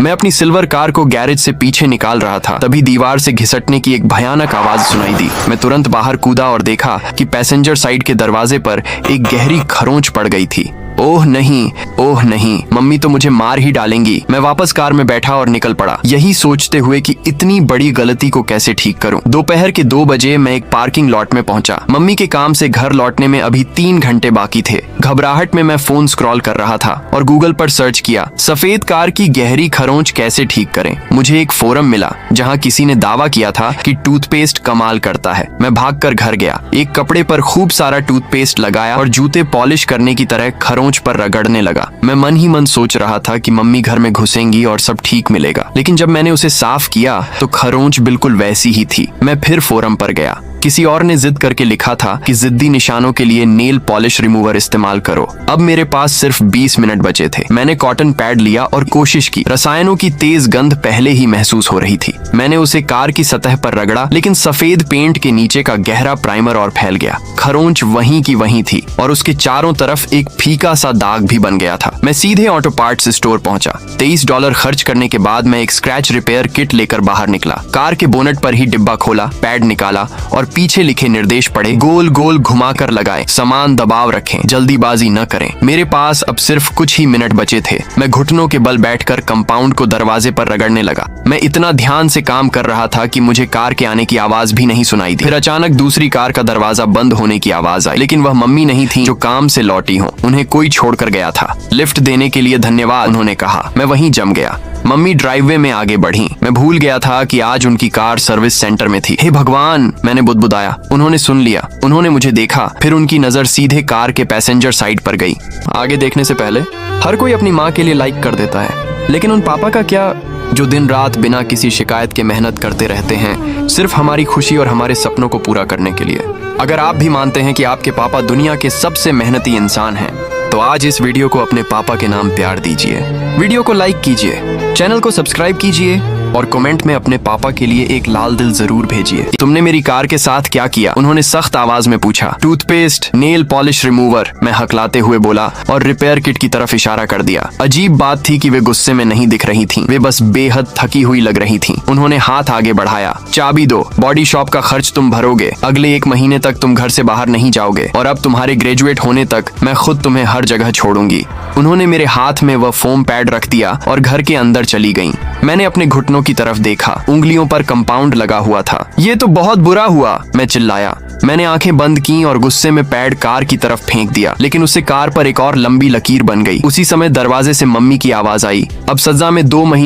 मैं अपनी silver car को गैरेज से पीछे निकाल रहा था, तभी दीवार से घिसटने की एक भयानक आवाज सुनाई दी। मैं तुरंत बाहर कूदा और देखा कि पैसेंजर साइड के दरवाजे पर एक गहरी खरोंच पड़ गई थी। ओह नहीं, मम्मी तो मुझे मार ही डालेंगी। मैं वापस कार में बैठा और निकल पड़ा, यही सोचते हुए कि इतनी बड़ी गलती को कैसे ठीक करूं। दोपहर के 2 बजे मैं एक पार्किंग लॉट में पहुंचा। मम्मी के काम से घर लौटने में अभी 3 घंटे बाकी थे। घबराहट में मैं फोन स्क्रॉल कर रहा था और गूगल पर सर्च किया, सफेद कार की गहरी खरोंच कैसे ठीक करें। मुझे एक फोरम मिला जहाँ किसी ने दावा किया था कि टूथपेस्ट कमाल करता है। मैं भागकर घर गया, एक कपड़े पर खूब सारा टूथपेस्ट लगाया और जूते पॉलिश करने की तरह खरोंच पर रगड़ने लगा। मैं मन ही मन सोच रहा था कि मम्मी घर में घुसेंगी और सब ठीक मिलेगा, लेकिन जब मैंने उसे साफ किया तो खरोंच बिल्कुल वैसी ही थी। मैं फिर फोरम पर गया, किसी और ने जिद करके लिखा था कि जिद्दी निशानों के लिए नेल पॉलिश रिमूवर इस्तेमाल करो। अब मेरे पास सिर्फ 20 मिनट बचे थे। मैंने कॉटन पैड लिया और कोशिश की। रसायनों की तेज गंध पहले ही महसूस हो रही थी। मैंने उसे कार की सतह पर रगड़ा, लेकिन सफेद पेंट के नीचे का गहरा प्राइमर और फैल गया। खरोंच वहीं की वहीं थी और उसके चारों तरफ एक फीका सा दाग भी बन गया था। मैं सीधे ऑटो पार्ट्स स्टोर पहुंचा। $23 खर्च करने के बाद मैं एक स्क्रैच रिपेयर किट लेकर बाहर निकला। कार के बोनट पर ही डिब्बा खोला, पैड निकाला और पीछे लिखे निर्देश पढ़े, गोल गोल घुमाकर लगाएं, समान दबाव रखें, जल्दीबाजी न करें। मेरे पास अब सिर्फ कुछ ही मिनट बचे थे। मैं घुटनों के बल बैठकर कंपाउंड को दरवाजे पर रगड़ने लगा। मैं इतना ध्यान से काम कर रहा था कि मुझे कार के आने की आवाज भी नहीं सुनाई दी। फिर अचानक दूसरी कार का दरवाजा बंद होने की आवाज आई, लेकिन वह मम्मी नहीं थी जो काम से लौटी हो। उन्हें कोई छोड़कर गया था। लिफ्ट देने के लिए धन्यवाद, उन्होंने कहा। मैं वहीं जम गया। मम्मी ड्राइववे में आगे बढ़ी। मैं भूल गया था कि आज उनकी कार सर्विस सेंटर में थी। हे भगवान, मैंने बुदबुदाया। उन्होंने सुन लिया, उन्होंने मुझे देखा, फिर उनकी नजर सीधे कार के पैसेंजर साइड पर गई। आगे देखने से पहले हर कोई अपनी माँ के लिए लाइक कर देता है, लेकिन उन पापा का क्या जो दिन रात बिना किसी शिकायत के मेहनत करते रहते हैं, सिर्फ हमारी खुशी और हमारे सपनों को पूरा करने के लिए। अगर आप भी मानते हैं कि आपके पापा दुनिया के सबसे मेहनती इंसान हैं, तो आज इस वीडियो को अपने पापा के नाम प्यार दीजिए। वीडियो को लाइक कीजिए, चैनल को सब्सक्राइब कीजिए और कमेंट में अपने पापा के लिए एक लाल दिल जरूर भेजिए। तुमने मेरी कार के साथ क्या किया? उन्होंने सख्त आवाज में पूछा। टूथपेस्ट, नेल पॉलिश रिमूवर, मैं हकलाते हुए बोला और रिपेयर किट की तरफ इशारा कर दिया। अजीब बात थी कि वे गुस्से में नहीं दिख रही थीं, वे बस बेहद थकी हुई लग रही थीं। उन्होंने हाथ आगे बढ़ाया। चाबी दो, बॉडी शॉप का खर्च तुम भरोगे। अगले 1 महीने तक तुम घर से बाहर नहीं जाओगे और अब तुम्हारे ग्रेजुएट होने तक मैं खुद तुम्हें हर जगह छोड़ूंगी। उन्होंने मेरे हाथ में वह फोम पैड रख दिया और घर के अंदर चली गईं। मैंने अपने घुटनों की तरफ देखा, उंगलियों पर कंपाउंड लगा हुआ था। ये तो बहुत बुरा हुआ, मैं चिल्लाया। मैंने आंखें बंद की और गुस्से में पैड कार की तरफ फेंक दिया, लेकिन उससे कार पर एक और लंबी लकीर बन गई। उसी समय दरवाजे से मम्मी की आवाज आई। अब सजा में 2 महीने